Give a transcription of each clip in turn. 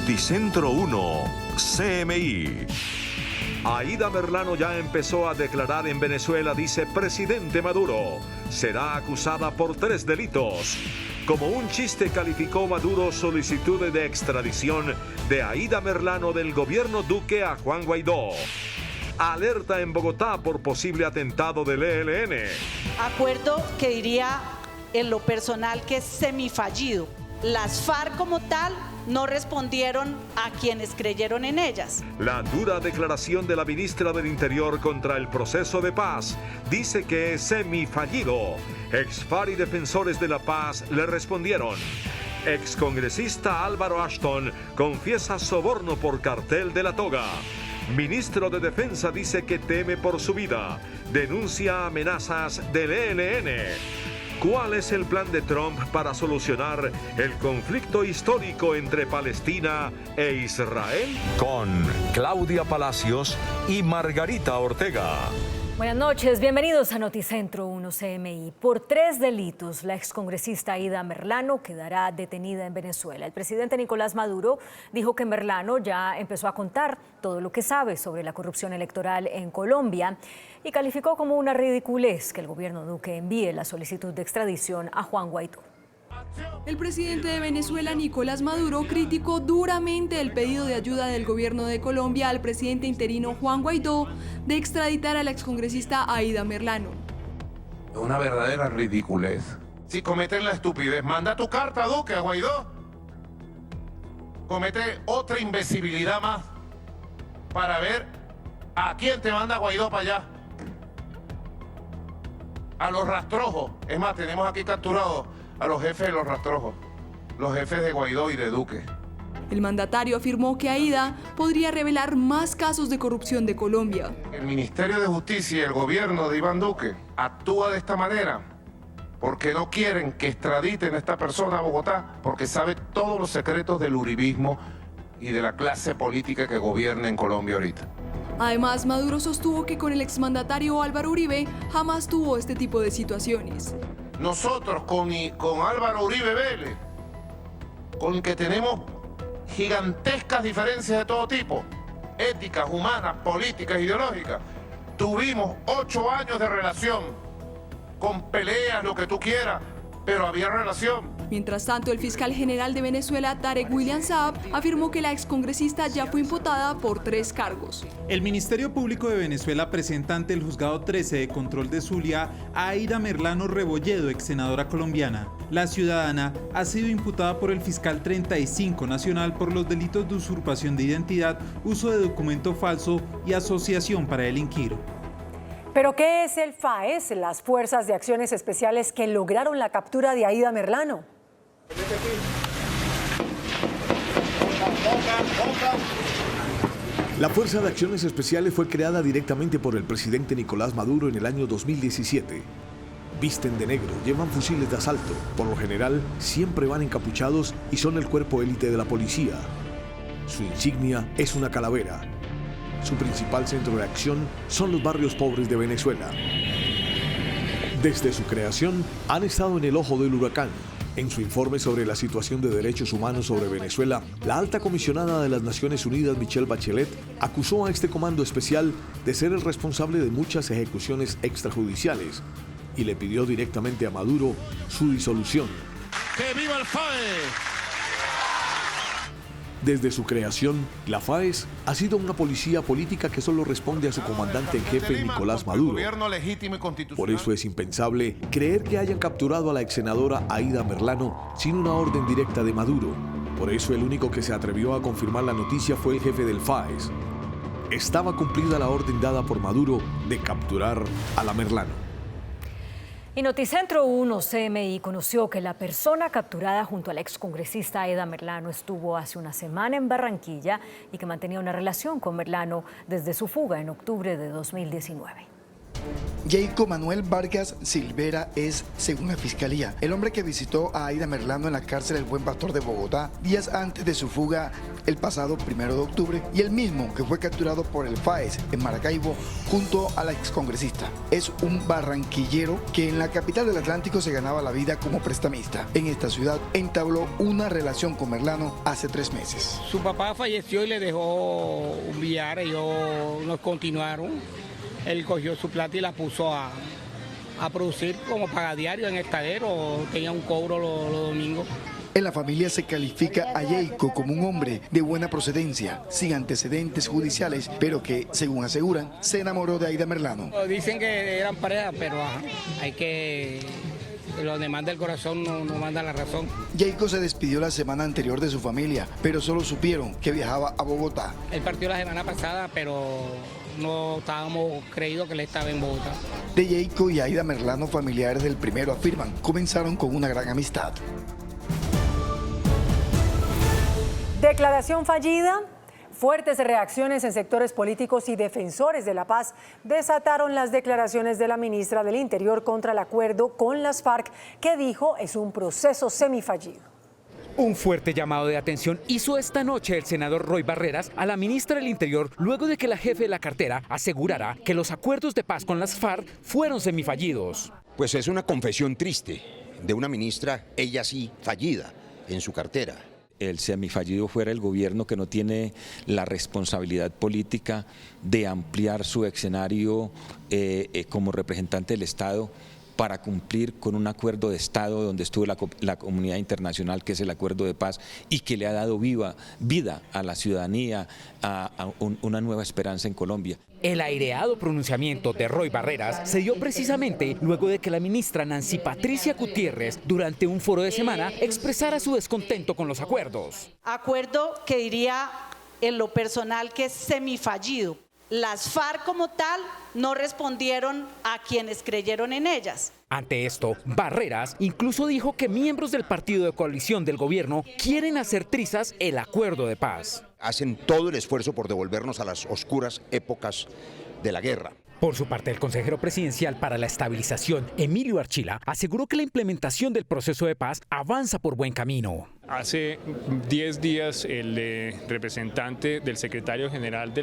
Noticentro 1, CMI. Aida Merlano ya empezó a declarar en Venezuela, dice presidente Maduro. Será acusada por 3 delitos. Como un chiste calificó Maduro solicitudes de extradición de Aida Merlano del gobierno Duque a Juan Guaidó. Alerta en Bogotá por posible atentado del ELN. Acuerdo que diría en lo personal que es semifallido. Las FARC como tal no respondieron a quienes creyeron en ellas. La dura declaración de la ministra del Interior contra el proceso de paz dice que es semifallido. Ex-FARC y defensores de la paz le respondieron. Excongresista Álvaro Ashton confiesa soborno por cartel de la toga. Ministro de Defensa dice que teme por su vida. Denuncia amenazas del ELN. ¿Cuál es el plan de Trump para solucionar el conflicto histórico entre Palestina e Israel? Con Claudia Palacios y Margarita Ortega. Buenas noches, bienvenidos a Noticentro 1 CMI. Por 3 delitos, la excongresista Aida Merlano quedará detenida en Venezuela. El presidente Nicolás Maduro dijo que Merlano ya empezó a contar todo lo que sabe sobre la corrupción electoral en Colombia y calificó como una ridiculez que el gobierno Duque envíe la solicitud de extradición a Juan Guaidó. El presidente de Venezuela, Nicolás Maduro, criticó duramente el pedido de ayuda del gobierno de Colombia al presidente interino Juan Guaidó de extraditar a la excongresista Aida Merlano. Una verdadera ridiculez. Si cometen la estupidez, manda tu carta, Duque, a Guaidó. Comete otra imbecilidad más para ver a quién te manda Guaidó para allá. A los rastrojos. Es más, tenemos aquí capturados a los jefes de los rastrojos, los jefes de Guaidó y de Duque. El mandatario afirmó que Aida podría revelar más casos de corrupción de Colombia. El Ministerio de Justicia y el gobierno de Iván Duque actúa de esta manera porque no quieren que extraditen a esta persona a Bogotá, porque sabe todos los secretos del uribismo y de la clase política que gobierna en Colombia ahorita. Además, Maduro sostuvo que con el exmandatario Álvaro Uribe jamás tuvo este tipo de situaciones. Nosotros con Álvaro Uribe Vélez, con que tenemos gigantescas diferencias de todo tipo, éticas, humanas, políticas, ideológicas, tuvimos 8 años de relación, con peleas, lo que tú quieras, pero había relación. Mientras tanto, el fiscal general de Venezuela, Tarek William Saab, afirmó que la excongresista ya fue imputada por 3 cargos. El Ministerio Público de Venezuela presenta ante el Juzgado 13 de Control de Zulia a Aida Merlano Rebolledo, ex senadora colombiana. La ciudadana ha sido imputada por el fiscal 35 nacional por los delitos de usurpación de identidad, uso de documento falso y asociación para delinquir. ¿Pero qué es el FAES, las Fuerzas de Acciones Especiales que lograron la captura de Aida Merlano? La Fuerza de Acciones Especiales fue creada directamente por el presidente Nicolás Maduro en el año 2017. Visten de negro, llevan fusiles de asalto, por lo general siempre van encapuchados y son el cuerpo élite de la policía. Su insignia es una calavera. Su principal centro de acción son los barrios pobres de Venezuela. Desde su creación han estado en el ojo del huracán. En su informe sobre la situación de derechos humanos sobre Venezuela, la alta comisionada de las Naciones Unidas, Michelle Bachelet, acusó a este comando especial de ser el responsable de muchas ejecuciones extrajudiciales y le pidió directamente a Maduro su disolución. ¡Que viva el FAES! Desde su creación, la FAES ha sido una policía política que solo responde a su comandante en jefe, Nicolás Maduro. Por eso es impensable creer que hayan capturado a la ex senadora Aida Merlano sin una orden directa de Maduro. Por eso el único que se atrevió a confirmar la noticia fue el jefe del FAES. Estaba cumplida la orden dada por Maduro de capturar a la Merlano. Y Noticentro 1 CMI conoció que la persona capturada junto a la excongresista Aida Merlano estuvo hace una semana en Barranquilla y que mantenía una relación con Merlano desde su fuga en octubre de 2019. Jacob Manuel Vargas Silvera es, según la Fiscalía, el hombre que visitó a Aida Merlano en la cárcel El Buen Pastor de Bogotá días antes de su fuga el pasado 1 de octubre y el mismo que fue capturado por el FAES en Maracaibo junto a la excongresista. Es un barranquillero que en la capital del Atlántico se ganaba la vida como prestamista. En esta ciudad entabló una relación con Merlano hace 3 meses. Su papá falleció y le dejó un billar, ellos nos continuaron. Él cogió su plata y la puso a producir como pagadiario en Estadero, tenía un cobro los domingos. En la familia se califica a Jacob como un hombre de buena procedencia, sin antecedentes judiciales, pero que, según aseguran, se enamoró de Aida Merlano. Dicen que eran pareja, pero hay que... Lo demanda el corazón, no manda la razón. Jacob se despidió la semana anterior de su familia, pero solo supieron que viajaba a Bogotá. Él partió la semana pasada, pero no estábamos creídos que él estaba en Bogotá. De Jacob y Aida Merlano, familiares del primero afirman, comenzaron con una gran amistad. Declaración fallida. Fuertes reacciones en sectores políticos y defensores de la paz desataron las declaraciones de la ministra del Interior contra el acuerdo con las FARC, que dijo es un proceso semifallido. Un fuerte llamado de atención hizo esta noche el senador Roy Barreras a la ministra del Interior luego de que la jefe de la cartera asegurara que los acuerdos de paz con las FARC fueron semifallidos. Pues es una confesión triste de una ministra, ella sí, fallida en su cartera. El semifallido fuera el gobierno que no tiene la responsabilidad política de ampliar su escenario como representante del Estado para cumplir con un acuerdo de Estado donde estuvo la comunidad internacional, que es el acuerdo de paz, y que le ha dado vida a la ciudadanía, a una nueva esperanza en Colombia. El aireado pronunciamiento de Roy Barreras se dio precisamente luego de que la ministra Nancy Patricia Gutiérrez, durante un foro de semana, expresara su descontento con los acuerdos. Acuerdo que diría en lo personal que es semifallido. Las FARC como tal no respondieron a quienes creyeron en ellas. Ante esto, Barreras incluso dijo que miembros del partido de coalición del gobierno quieren hacer trizas el acuerdo de paz. Hacen todo el esfuerzo por devolvernos a las oscuras épocas de la guerra. Por su parte, el consejero presidencial para la estabilización, Emilio Archila, aseguró que la implementación del proceso de paz avanza por buen camino. Hace 10 días el representante del secretario general de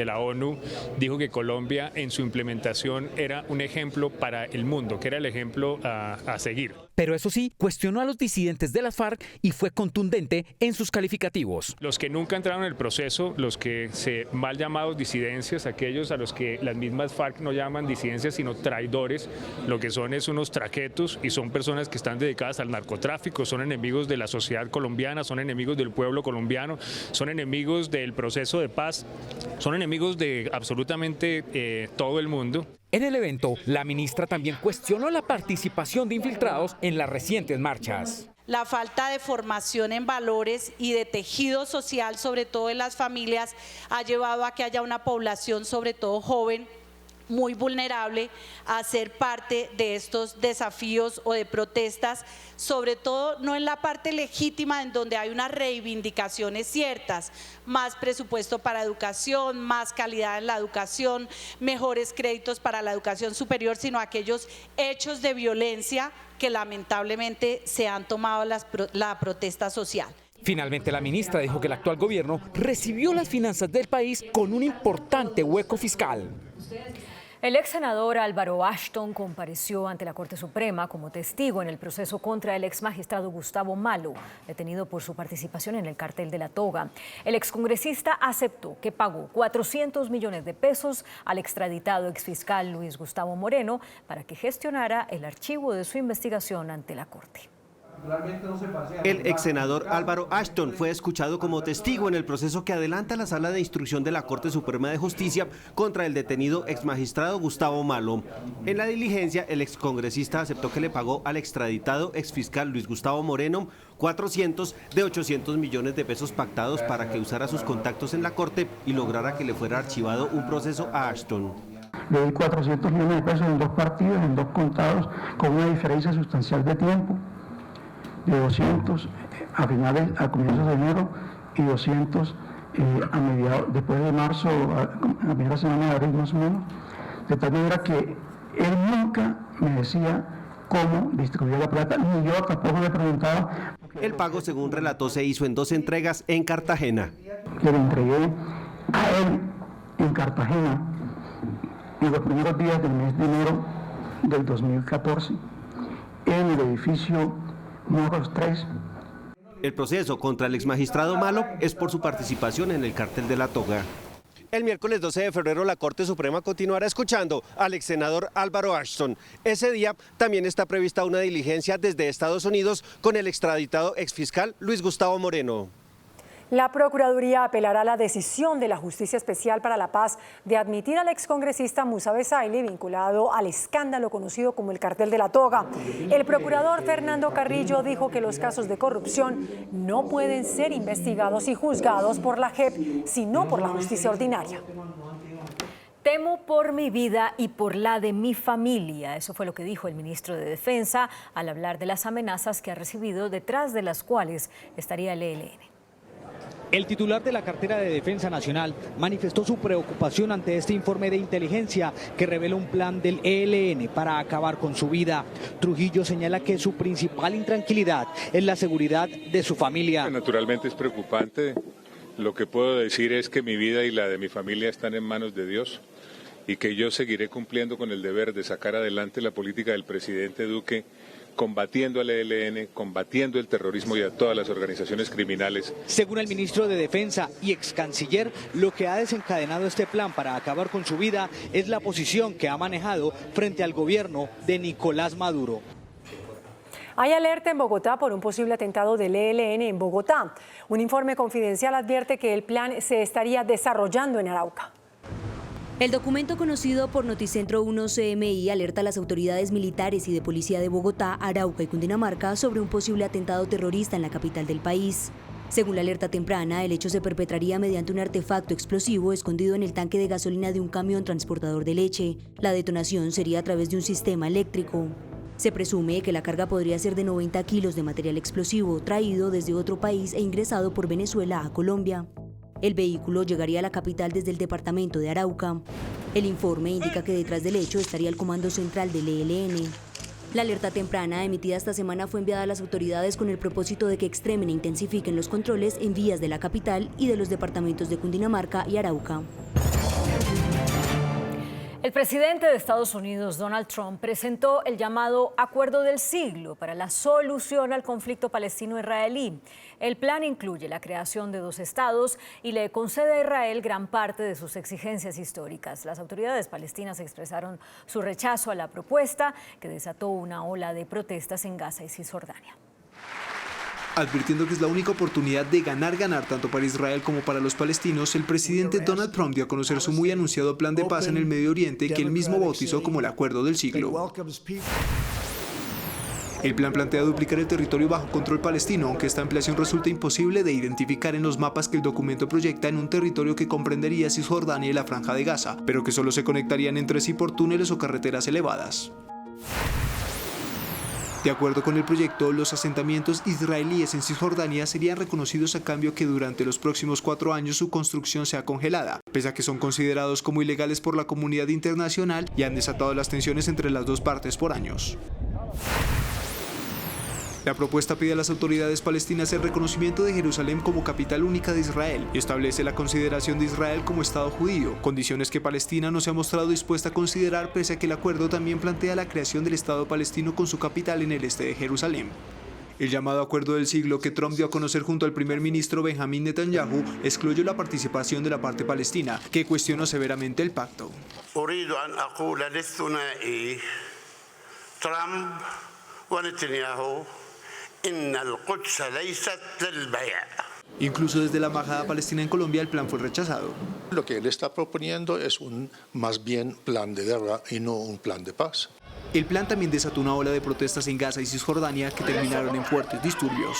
la ONU dijo que Colombia en su implementación era un ejemplo para el mundo, que era el ejemplo a seguir. Pero eso sí, cuestionó a los disidentes de las FARC y fue contundente en sus calificativos. Los que nunca entraron en el proceso, los que se mal llamados disidencias, aquellos a los que las mismas FARC no llaman disidencias sino traidores, lo que son es unos traquetos y son personas que están dedicadas al narcotráfico, son enemigos de la sociedad colombiana, son enemigos del pueblo colombiano, son enemigos del proceso de paz, son enemigos de absolutamente todo el mundo. En el evento, la ministra también cuestionó la participación de infiltrados en las recientes marchas. La falta de formación en valores y de tejido social, sobre todo en las familias, ha llevado a que haya una población, sobre todo joven, muy vulnerable a ser parte de estos desafíos o de protestas, sobre todo no en la parte legítima en donde hay unas reivindicaciones ciertas, más presupuesto para educación, más calidad en la educación, mejores créditos para la educación superior, sino aquellos hechos de violencia que lamentablemente se han tomado la protesta social. Finalmente, la ministra dijo que el actual gobierno recibió las finanzas del país con un importante hueco fiscal. El ex senador Álvaro Ashton compareció ante la Corte Suprema como testigo en el proceso contra el ex magistrado Gustavo Malo, detenido por su participación en el cartel de La Toga. El excongresista aceptó que pagó 400 millones de pesos al extraditado exfiscal Luis Gustavo Moreno para que gestionara el archivo de su investigación ante la Corte. El ex senador Álvaro Ashton fue escuchado como testigo en el proceso que adelanta la Sala de Instrucción de la Corte Suprema de Justicia contra el detenido exmagistrado Gustavo Malo. En la diligencia, el excongresista aceptó que le pagó al extraditado exfiscal Luis Gustavo Moreno 400 de 800 millones de pesos pactados para que usara sus contactos en la Corte y lograra que le fuera archivado un proceso a Ashton. Le di 400 millones de pesos en 2 partidos, en 2 contados, con una diferencia sustancial de tiempo, de 200 a comienzos de enero y 200 después de marzo, a primera semana de abril más o menos, De tal manera que él nunca me decía cómo distribuir la plata, ni yo tampoco le preguntaba. El pago, según relató, se hizo en 2 entregas en Cartagena. Que le entregué a él en Cartagena en los primeros días del mes de enero del 2014 en el edificio Moros 3. El proceso contra el exmagistrado Malo es por su participación en el cártel de La Toga. El miércoles 12 de febrero la Corte Suprema continuará escuchando al exsenador Álvaro Ashton. Ese día también está prevista una diligencia desde Estados Unidos con el extraditado exfiscal Luis Gustavo Moreno. La Procuraduría apelará a la decisión de la Justicia Especial para la Paz de admitir al excongresista Musa Besaili vinculado al escándalo conocido como el Cartel de la Toga. El procurador Fernando Carrillo dijo que los casos de corrupción no pueden ser investigados y juzgados por la JEP, sino por la justicia ordinaria. Temo por mi vida y por la de mi familia. Eso fue lo que dijo el ministro de Defensa al hablar de las amenazas que ha recibido, detrás de las cuales estaría el ELN. El titular de la cartera de Defensa Nacional manifestó su preocupación ante este informe de inteligencia que revela un plan del ELN para acabar con su vida. Trujillo señala que su principal intranquilidad es la seguridad de su familia. Naturalmente es preocupante. Lo que puedo decir es que mi vida y la de mi familia están en manos de Dios y que yo seguiré cumpliendo con el deber de sacar adelante la política del presidente Duque, combatiendo al ELN, combatiendo el terrorismo y a todas las organizaciones criminales. Según el ministro de Defensa y ex canciller, lo que ha desencadenado este plan para acabar con su vida es la posición que ha manejado frente al gobierno de Nicolás Maduro. Hay alerta en Bogotá por un posible atentado del ELN en Bogotá. Un informe confidencial advierte que el plan se estaría desarrollando en Arauca. El documento conocido por Noticentro 1 CMI alerta a las autoridades militares y de policía de Bogotá, Arauca y Cundinamarca sobre un posible atentado terrorista en la capital del país. Según la alerta temprana, el hecho se perpetraría mediante un artefacto explosivo escondido en el tanque de gasolina de un camión transportador de leche. La detonación sería a través de un sistema eléctrico. Se presume que la carga podría ser de 90 kilos de material explosivo traído desde otro país e ingresado por Venezuela a Colombia. El vehículo llegaría a la capital desde el departamento de Arauca. El informe indica que detrás del hecho estaría el comando central del ELN. La alerta temprana emitida esta semana fue enviada a las autoridades con el propósito de que extremen e intensifiquen los controles en vías de la capital y de los departamentos de Cundinamarca y Arauca. El presidente de Estados Unidos, Donald Trump, presentó el llamado Acuerdo del Siglo para la solución al conflicto palestino-israelí. El plan incluye la creación de 2 estados y le concede a Israel gran parte de sus exigencias históricas. Las autoridades palestinas expresaron su rechazo a la propuesta, que desató una ola de protestas en Gaza y Cisjordania. Advirtiendo que es la única oportunidad de ganar tanto para Israel como para los palestinos, el presidente Donald Trump dio a conocer su muy anunciado plan de paz en el Medio Oriente, que él mismo bautizó como el Acuerdo del Siglo. El plan plantea duplicar el territorio bajo control palestino, aunque esta ampliación resulta imposible de identificar en los mapas que el documento proyecta en un territorio que comprendería Cisjordania y la Franja de Gaza, pero que solo se conectarían entre sí por túneles o carreteras elevadas. De acuerdo con el proyecto, los asentamientos israelíes en Cisjordania serían reconocidos a cambio que durante los próximos 4 años su construcción sea congelada, pese a que son considerados como ilegales por la comunidad internacional y han desatado las tensiones entre las 2 partes por años. La propuesta pide a las autoridades palestinas el reconocimiento de Jerusalén como capital única de Israel y establece la consideración de Israel como Estado judío, condiciones que Palestina no se ha mostrado dispuesta a considerar, pese a que el acuerdo también plantea la creación del Estado palestino con su capital en el este de Jerusalén. El llamado Acuerdo del Siglo, que Trump dio a conocer junto al primer ministro Benjamín Netanyahu, excluyó la participación de la parte palestina, que cuestionó severamente el pacto. Incluso desde la embajada palestina en Colombia el plan fue rechazado. Lo que él está proponiendo es más bien plan de guerra y no un plan de paz. El plan también desató una ola de protestas en Gaza y Cisjordania que terminaron en fuertes disturbios.